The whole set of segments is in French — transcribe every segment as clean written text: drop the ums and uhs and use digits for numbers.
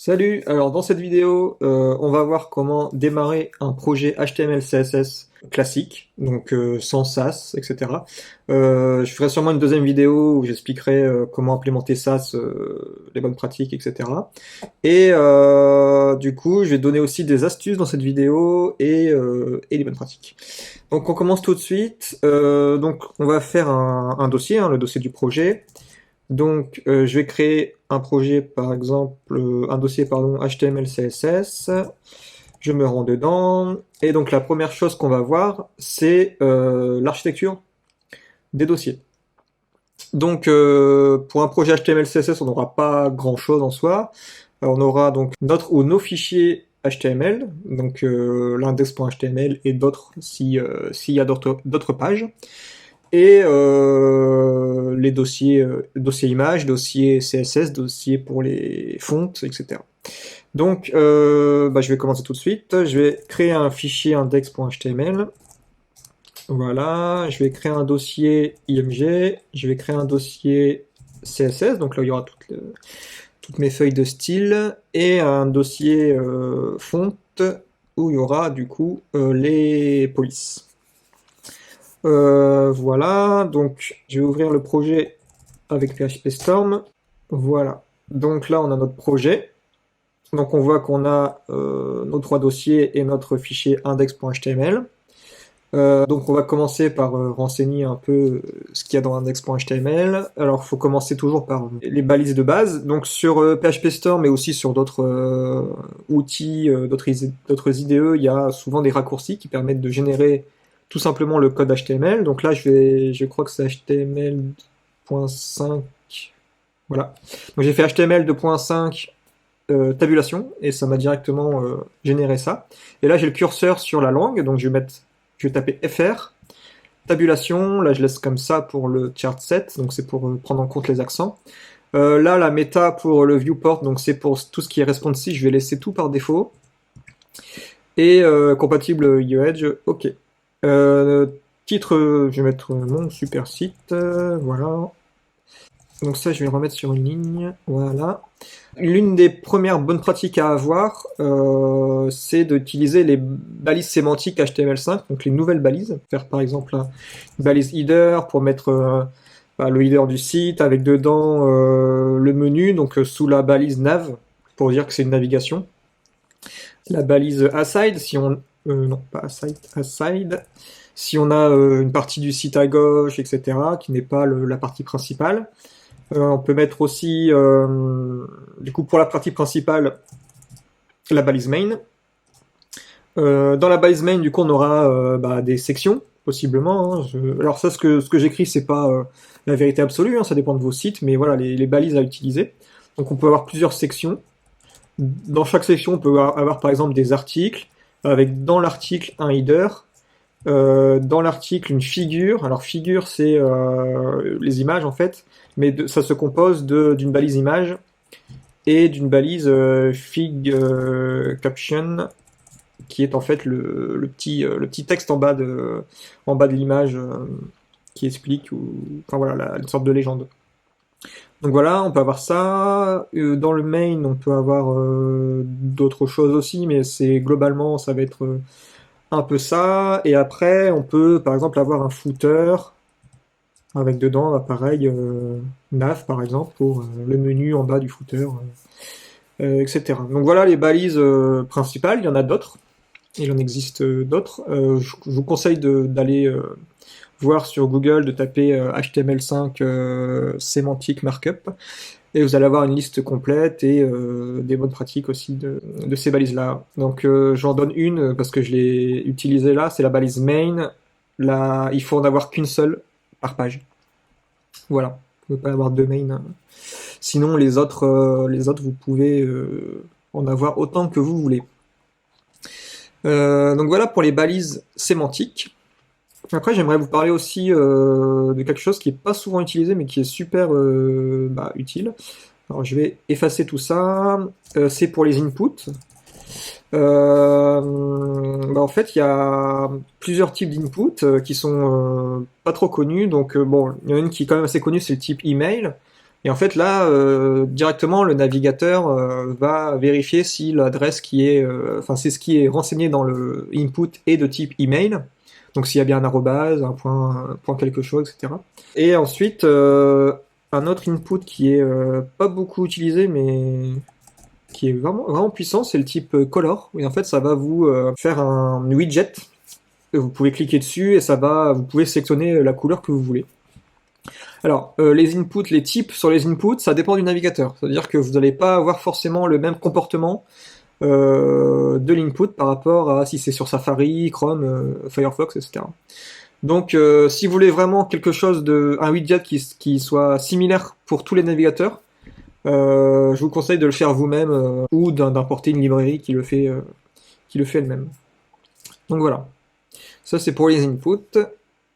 Salut, alors dans cette vidéo, on va voir comment démarrer un projet HTML CSS classique, donc sans SAS, etc. Je ferai sûrement une deuxième vidéo où j'expliquerai comment implémenter SAS, les bonnes pratiques, etc. Et du coup, je vais donner aussi des astuces dans cette vidéo et les bonnes pratiques. Donc on commence tout de suite. Donc on va faire un dossier, hein, le dossier du projet. Donc, je vais créer un projet, par exemple, un dossier, pardon, HTML, CSS. Je me rends dedans. Et donc, la première chose qu'on va voir, c'est l'architecture des dossiers. Donc, pour un projet HTML, CSS, on n'aura pas grand-chose en soi. On aura donc notre ou nos fichiers HTML, donc l'index.html et d'autres s'il y a d'autres pages. Et les dossiers images, dossiers CSS, dossiers pour les fontes, etc. Donc, je vais commencer tout de suite. Je vais créer un fichier index.html. Voilà, je vais créer un dossier IMG. Je vais créer un dossier CSS. Donc là, il y aura toutes mes feuilles de style et un dossier fonte où il y aura du coup les polices. Voilà, donc je vais ouvrir le projet avec PHP Storm. Voilà, donc là on a notre projet. Donc on voit qu'on a nos trois dossiers et notre fichier index.html. Donc on va commencer par renseigner un peu ce qu'il y a dans index.html. Alors il faut commencer toujours par les balises de base. Donc sur PHP Storm mais aussi sur d'autres outils, d'autres IDE, il y a souvent des raccourcis qui permettent de générer tout simplement le code HTML. Donc là je crois que c'est HTML.5. Voilà. Donc j'ai fait HTML 2.5 tabulation et ça m'a directement généré ça. Et là j'ai le curseur sur la langue, donc je vais taper FR, tabulation, là je laisse comme ça pour le chart set, donc c'est pour prendre en compte les accents. Là la méta pour le viewport, donc c'est pour tout ce qui est responsive, je vais laisser tout par défaut. Et compatible UEdge, ok. Titre, je vais mettre mon super site, voilà. Donc ça, je vais le remettre sur une ligne, voilà. L'une des premières bonnes pratiques à avoir, c'est d'utiliser les balises sémantiques HTML5, donc les nouvelles balises. Faire par exemple une balise header pour mettre le header du site, avec dedans le menu, donc sous la balise nav, pour dire que c'est une navigation. La balise aside, si on... non, pas aside, aside. Si on a une partie du site à gauche, etc., qui n'est pas la partie principale. On peut mettre aussi, du coup, pour la partie principale, la balise main. Dans la balise main, du coup, on aura des sections, possiblement. Hein. Alors ça, ce que j'écris, c'est pas la vérité absolue, hein, ça dépend de vos sites, mais voilà, les balises à utiliser. Donc on peut avoir plusieurs sections. Dans chaque section, on peut avoir par exemple des articles, avec dans l'article un header, dans l'article une figure. Alors figure, c'est les images en fait, mais ça se compose d'une balise image et d'une balise fig caption, qui est en fait le petit texte en bas de l'image qui explique, enfin voilà, une sorte de légende. Donc voilà, on peut avoir ça. Dans le main, on peut avoir d'autres choses aussi, mais c'est globalement, ça va être un peu ça. Et après, on peut par exemple avoir un footer avec dedans, pareil, nav par exemple, pour le menu en bas du footer, etc. Donc voilà les balises principales, il y en a d'autres. Il en existe d'autres. Je vous conseille d'aller voir sur Google, de taper HTML5 sémantique markup, et vous allez avoir une liste complète et des bonnes pratiques aussi de ces balises-là. Donc j'en donne une parce que je l'ai utilisée là, c'est la balise main. Là, il faut en avoir qu'une seule par page. Voilà, vous ne pouvez pas avoir deux mains. Hein. Sinon, les autres, vous pouvez en avoir autant que vous voulez. Donc voilà pour les balises sémantiques. Après, j'aimerais vous parler aussi de quelque chose qui est pas souvent utilisé, mais qui est super utile. Alors, je vais effacer tout ça. C'est pour les inputs. En fait, il y a plusieurs types d'inputs qui sont pas trop connus. Donc, bon, il y en a une qui est quand même assez connue, c'est le type email. Et en fait là, directement le navigateur va vérifier si l'adresse qui est, enfin c'est ce qui est renseigné dans le input est de type email. Donc s'il y a bien un arrobase, un point quelque chose, etc. Et ensuite, un autre input qui est pas beaucoup utilisé, mais qui est vraiment puissant, c'est le type color. Et en fait, ça va vous faire un widget. Vous pouvez cliquer dessus et vous pouvez sélectionner la couleur que vous voulez. Alors, les inputs, les types sur les inputs, ça dépend du navigateur. C'est-à-dire que vous n'allez pas avoir forcément le même comportement de l'input par rapport à si c'est sur Safari, Chrome, Firefox, etc. Donc, si vous voulez vraiment quelque chose un widget qui soit similaire pour tous les navigateurs, je vous conseille de le faire vous-même ou d'importer une librairie qui le fait elle-même. Donc voilà. Ça c'est pour les inputs.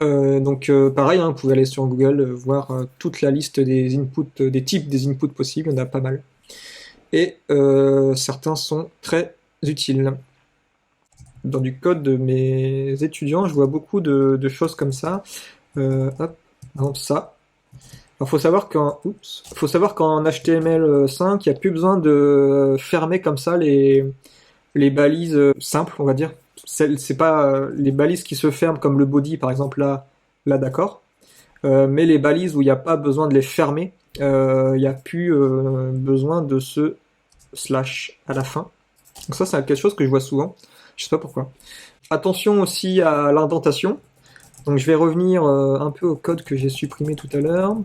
Donc pareil, hein, vous pouvez aller sur Google voir toute la liste des inputs, des types des inputs possibles, il y en a pas mal. Et certains sont très utiles. Dans du code de mes étudiants, je vois beaucoup de choses comme ça. Hop, par exemple ça. Alors faut savoir qu'en HTML5, il n'y a plus besoin de fermer comme ça les balises simples, on va dire. C'est pas les balises qui se ferment comme le body par exemple là d'accord. Mais les balises où il n'y a pas besoin de les fermer, il n'y a plus besoin de ce slash à la fin. Donc ça c'est quelque chose que je vois souvent. Je sais pas pourquoi. Attention aussi à l'indentation. Donc je vais revenir un peu au code que j'ai supprimé tout à l'heure.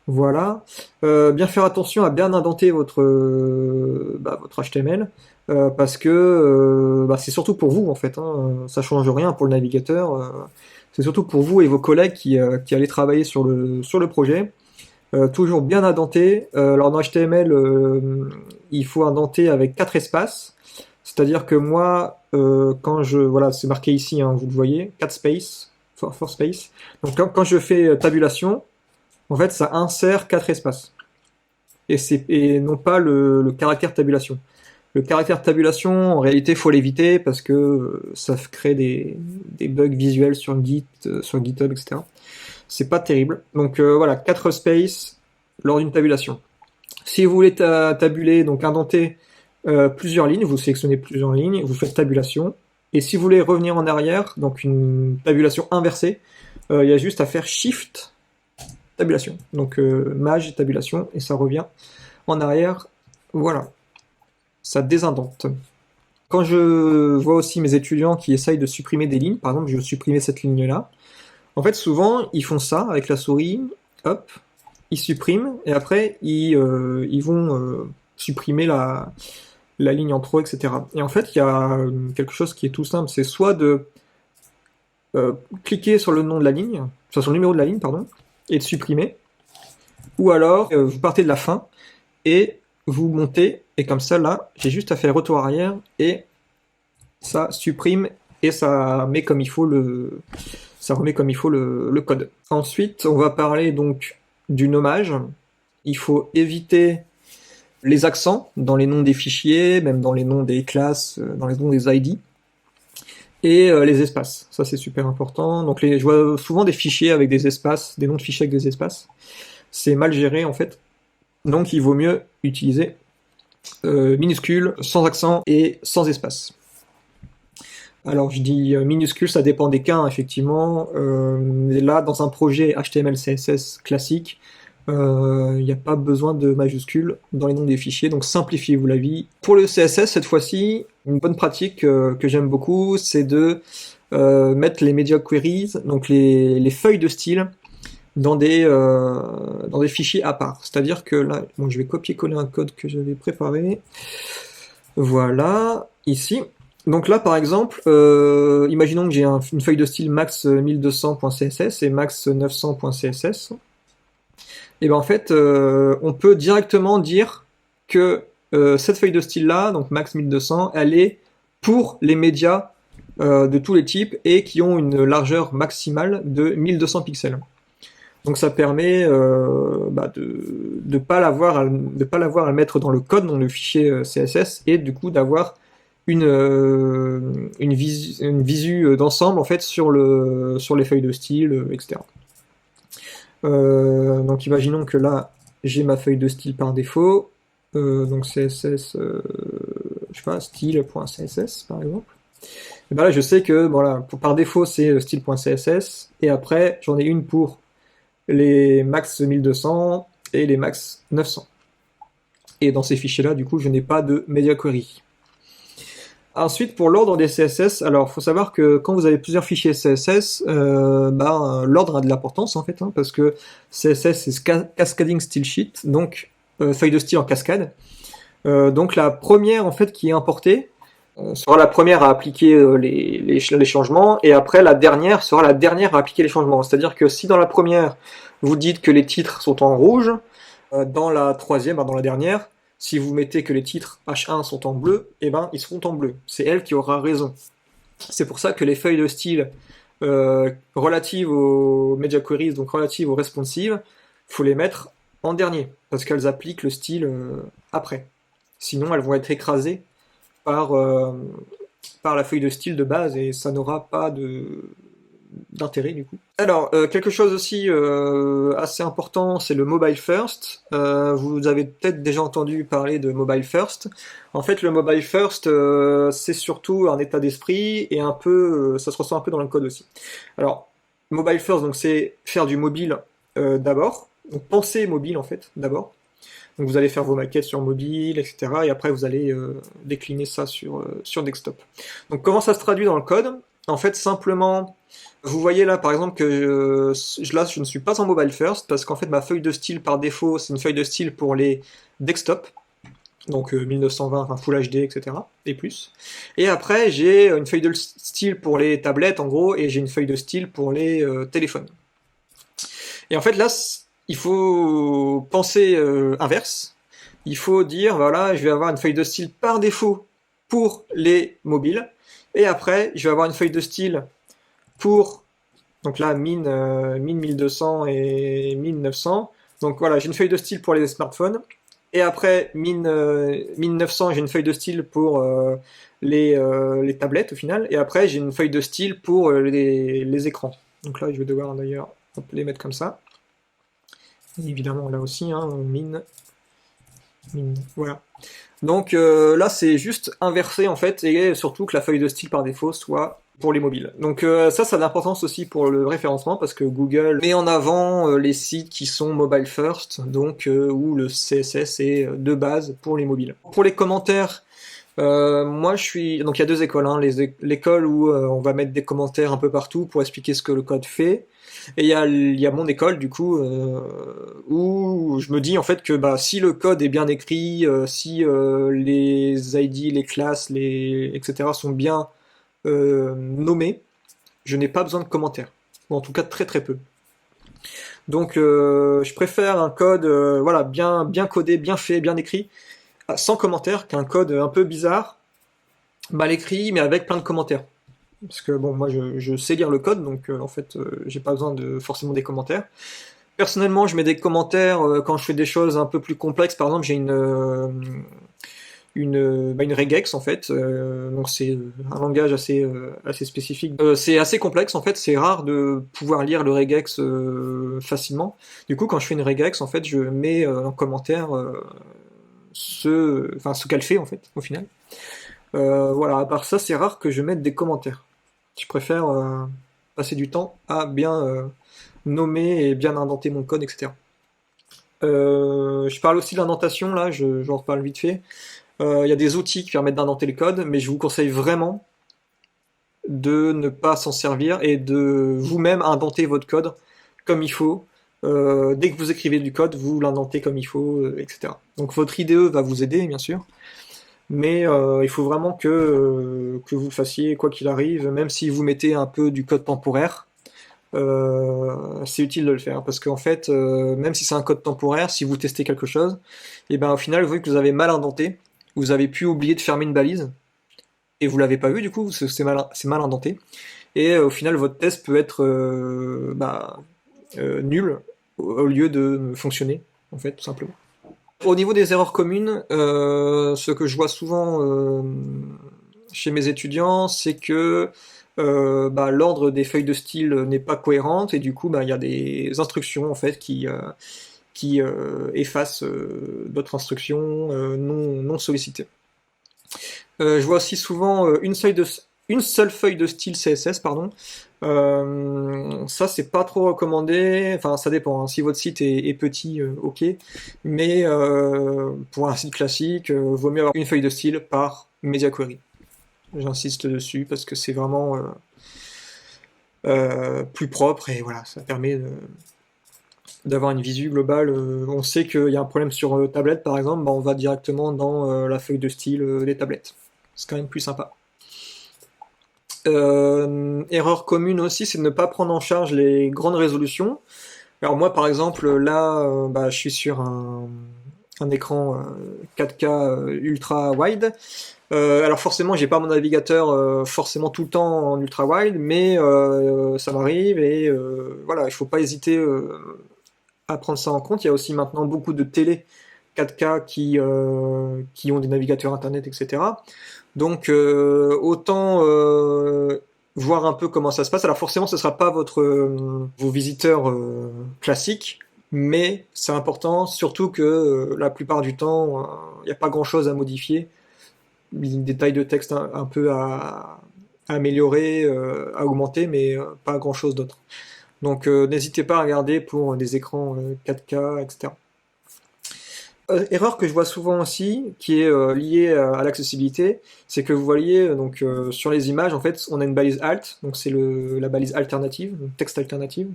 Voilà. Bien faire attention à bien indenter votre HTML. Parce que c'est surtout pour vous en fait, hein, ça change rien pour le navigateur, c'est surtout pour vous et vos collègues qui allez travailler sur le projet. Toujours bien indenté. Alors dans HTML, il faut indenter avec 4 espaces, c'est-à-dire que moi, voilà, c'est marqué ici, hein, vous le voyez, 4 space, 4 space. Donc quand je fais tabulation, en fait ça insère 4 espaces, et non pas le caractère tabulation. Le caractère tabulation, en réalité, il faut l'éviter parce que ça crée des bugs visuels sur Git, sur GitHub, etc. C'est pas terrible. Donc voilà, 4 spaces lors d'une tabulation. Si vous voulez tabuler, donc indenter plusieurs lignes, vous sélectionnez plusieurs lignes, vous faites tabulation. Et si vous voulez revenir en arrière, donc une tabulation inversée, il y a juste à faire Shift tabulation. Donc Maj tabulation, et ça revient en arrière. Voilà. Ça désindente. Quand je vois aussi mes étudiants qui essayent de supprimer des lignes, par exemple, je veux supprimer cette ligne-là, en fait, souvent, ils font ça avec la souris, hop, ils suppriment, et après, ils vont supprimer la ligne en trop, etc. Et en fait, il y a quelque chose qui est tout simple, c'est soit de cliquer sur le nom de la ligne, sur le numéro de la ligne, pardon, et de supprimer, ou alors, vous partez de la fin, et vous montez, et comme ça là, j'ai juste à faire retour arrière, et ça supprime, et ça met comme il faut ça remet comme il faut le code. Ensuite, on va parler donc du nommage. Il faut éviter les accents dans les noms des fichiers, même dans les noms des classes, dans les noms des ID, et les espaces. Ça c'est super important. Donc je vois souvent des fichiers avec des espaces, des noms de fichiers avec des espaces. C'est mal géré en fait. Donc il vaut mieux utiliser minuscule, sans accent et sans espace. Alors je dis minuscule, ça dépend des cas, hein, effectivement. Là, dans un projet HTML CSS classique, il n'y a pas besoin de majuscules dans les noms des fichiers, donc simplifiez-vous la vie. Pour le CSS, cette fois-ci, une bonne pratique que j'aime beaucoup, c'est de mettre les media queries, donc les feuilles de style, dans des fichiers à part. C'est-à-dire que là, bon, je vais copier-coller un code que j'avais préparé. Voilà, ici. Donc là, par exemple, imaginons que j'ai une feuille de style max 1200.css et max 900.css. Et bien en fait, on peut directement dire que cette feuille de style-là, donc max 1200, elle est pour les médias de tous les types et qui ont une largeur maximale de 1200 pixels. Donc ça permet de pas l'avoir à le mettre dans le code, dans le fichier CSS, et du coup d'avoir une visu d'ensemble en fait sur les feuilles de style, etc. Donc imaginons que là, j'ai ma feuille de style par défaut, donc CSS, je sais pas, style.css par exemple. Et ben là, je sais que voilà, par défaut, c'est style.css, et après, j'en ai une pour les max 1200 et les max 900. Et dans ces fichiers-là, du coup, je n'ai pas de media query. Ensuite, pour l'ordre des CSS, alors il faut savoir que quand vous avez plusieurs fichiers CSS, l'ordre a de l'importance en fait, hein, parce que CSS c'est Cascading Style Sheet, donc feuille de style en cascade. Donc la première en fait qui est importée sera la première à appliquer les changements, et après la dernière sera la dernière à appliquer les changements. C'est-à-dire que si dans la première vous dites que les titres sont en rouge, dans la troisième, dans la dernière, si vous mettez que les titres H1 sont en bleu, eh ben ils seront en bleu. C'est elle qui aura raison. C'est pour ça que les feuilles de style relatives aux media queries, donc relatives aux responsives, faut les mettre en dernier, parce qu'elles appliquent le style après. Sinon, elles vont être écrasées par, par la feuille de style de base, et ça n'aura pas d'intérêt du coup. Alors, quelque chose aussi assez important, c'est le mobile first. Vous avez peut-être déjà entendu parler de mobile first. En fait, le mobile first, c'est surtout un état d'esprit, et un peu, ça se ressent un peu dans le code aussi. Alors, mobile first, donc c'est faire du mobile d'abord. Donc penser mobile en fait d'abord. Donc vous allez faire vos maquettes sur mobile, etc. Et après vous allez décliner ça sur desktop. Donc comment ça se traduit dans le code? En fait, simplement, vous voyez là par exemple que là je ne suis pas en mobile first, parce qu'en fait ma feuille de style par défaut c'est une feuille de style pour les desktop, donc 1920, enfin Full HD, etc. et plus. Et après j'ai une feuille de style pour les tablettes en gros, et j'ai une feuille de style pour les téléphones. Et en fait là, il faut penser inverse. Il faut dire, voilà, je vais avoir une feuille de style par défaut pour les mobiles, et après, je vais avoir une feuille de style pour, donc là, min 1200 et min 900. Donc voilà, j'ai une feuille de style pour les smartphones, et après, min 900, j'ai une feuille de style pour les tablettes au final, et après, j'ai une feuille de style pour les écrans. Donc là, je vais devoir d'ailleurs les mettre comme ça. Et évidemment, là aussi, hein, min, voilà. Donc là, c'est juste inversé en fait, et surtout que la feuille de style par défaut soit pour les mobiles. Donc ça a de l'importance aussi pour le référencement, parce que Google met en avant les sites qui sont mobile first, donc où le CSS est de base pour les mobiles. Pour les commentaires, moi je suis... Donc il y a deux écoles, hein. L'école où on va mettre des commentaires un peu partout pour expliquer ce que le code fait, et il y a mon école du coup où je me dis en fait que si le code est bien écrit, si les ID, les classes, etc. sont bien nommés, je n'ai pas besoin de commentaires, ou en tout cas très très peu. Donc je préfère un code voilà, bien codé, bien fait, bien écrit, sans commentaires, qu'un code un peu bizarre, mal écrit, mais avec plein de commentaires. Parce que bon, moi je sais lire le code, donc en fait j'ai pas besoin de forcément des commentaires. Personnellement, je mets des commentaires quand je fais des choses un peu plus complexes. Par exemple, j'ai une regex en fait, donc c'est un langage assez spécifique. C'est assez complexe en fait, c'est rare de pouvoir lire le regex facilement. Du coup, quand je fais une regex, en fait, je mets en commentaire ce qu'elle fait en fait, au final. Voilà, à part ça, c'est rare que je mette des commentaires. Je préfère passer du temps à bien nommer et bien indenter mon code, etc. Je parle aussi d'indentation, là, j'en reparle vite fait. Il y a des outils qui permettent d'indenter le code, mais je vous conseille vraiment de ne pas s'en servir et de vous-même indenter votre code comme il faut. Dès que vous écrivez du code, vous l'indentez comme il faut, etc. Donc votre IDE va vous aider, bien sûr, mais il faut vraiment que vous le fassiez quoi qu'il arrive, même si vous mettez un peu du code temporaire. C'est utile de le faire, parce qu'en fait, même si c'est un code temporaire, si vous testez quelque chose, et ben au final, vu que vous avez mal indenté, vous avez pu oublier de fermer une balise, et vous l'avez pas vu du coup, c'est mal indenté, et au final, votre test peut être nul au lieu de fonctionner, en fait, tout simplement. Au niveau des erreurs communes, ce que je vois souvent chez mes étudiants, c'est que l'ordre des feuilles de style n'est pas cohérente et du coup il y a des instructions en fait qui effacent d'autres instructions non sollicitées. Je vois aussi souvent une seule feuille de style CSS, pardon. Ça, c'est pas trop recommandé. Enfin, ça dépend, hein. Si votre site est petit, ok. Mais pour un site classique, vaut mieux avoir une feuille de style par media query. J'insiste dessus parce que c'est vraiment plus propre et voilà, ça permet d'avoir une visu globale. On sait qu'il y a un problème sur tablette, par exemple, on va directement dans la feuille de style des tablettes. C'est quand même plus sympa. Erreur commune aussi, c'est de ne pas prendre en charge les grandes résolutions. Alors moi, par exemple, là, je suis sur un écran 4K ultra wide. Alors forcément, j'ai pas mon navigateur forcément tout le temps en ultra wide, mais ça m'arrive et voilà, il faut pas hésiter à prendre ça en compte. Il y a aussi maintenant beaucoup de télé 4K qui ont des navigateurs internet, etc. Donc autant voir un peu comment ça se passe. Alors forcément, ce sera pas vos visiteurs classiques, mais c'est important, surtout que la plupart du temps, il n'y a pas grand-chose à modifier. Des tailles de texte un peu à améliorer, à augmenter, mais pas grand-chose d'autre. Donc n'hésitez pas à regarder pour des écrans 4K, etc. Erreur que je vois souvent aussi, qui est liée à l'accessibilité, c'est que vous voyez donc sur les images, en fait, on a une balise alt, donc c'est la balise alternative, donc texte alternative.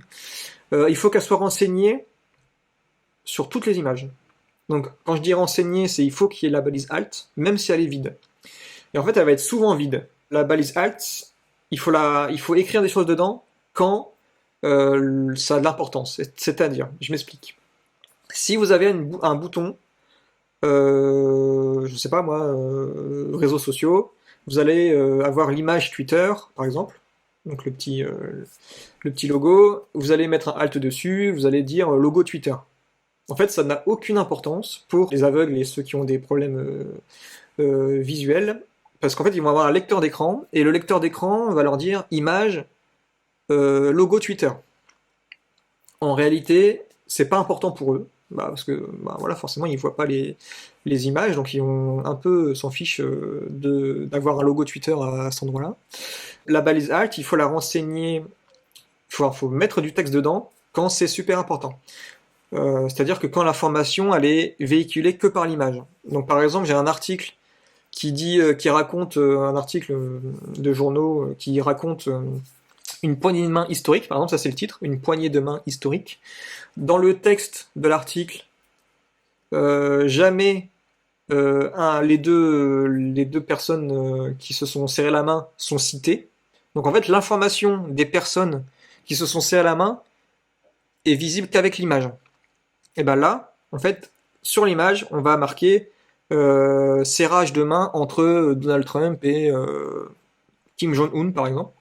Il faut qu'elle soit renseignée sur toutes les images. Donc quand je dis renseigner, c'est il faut qu'il y ait la balise alt, même si elle est vide. Et en fait, elle va être souvent vide. La balise alt, il faut écrire des choses dedans quand ça a de l'importance. C'est-à-dire, je m'explique. Si vous avez un bouton, je sais pas moi, réseaux sociaux, vous allez avoir l'image Twitter, par exemple, donc le petit logo, vous allez mettre un alt dessus, vous allez dire logo Twitter. En fait, ça n'a aucune importance pour les aveugles et ceux qui ont des problèmes visuels, parce qu'en fait, ils vont avoir un lecteur d'écran, et le lecteur d'écran va leur dire image, logo Twitter. En réalité, c'est pas important pour eux, parce que voilà, forcément ils voient pas les images, donc ils vont un peu s'en fichent d'avoir un logo Twitter à cet endroit-là. La balise alt, il faut la renseigner, faut mettre du texte dedans quand c'est super important. C'est-à-dire que quand l'information elle est véhiculée que par l'image. Donc par exemple, j'ai un article qui raconte un article de journaux qui raconte une poignée de main historique, par exemple, ça c'est le titre, une poignée de main historique. Dans le texte de l'article, jamais les deux personnes qui se sont serrées la main sont citées. Donc en fait, l'information des personnes qui se sont serrées la main est visible qu'avec l'image. Et ben là, en fait, sur l'image, on va marquer serrage de main entre Donald Trump et Kim Jong-un, par exemple.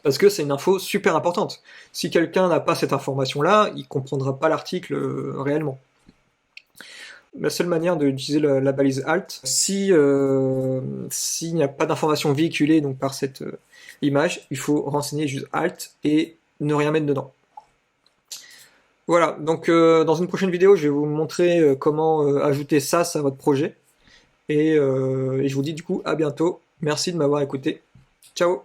Parce que c'est une info super importante. Si quelqu'un n'a pas cette information-là, il comprendra pas l'article réellement. La seule manière d'utiliser la balise alt, s'il n'y a pas d'information véhiculée donc par cette image, il faut renseigner juste alt et ne rien mettre dedans. Voilà, donc dans une prochaine vidéo, je vais vous montrer comment ajouter SAS à votre projet. Et je vous dis du coup à bientôt. Merci de m'avoir écouté. Ciao!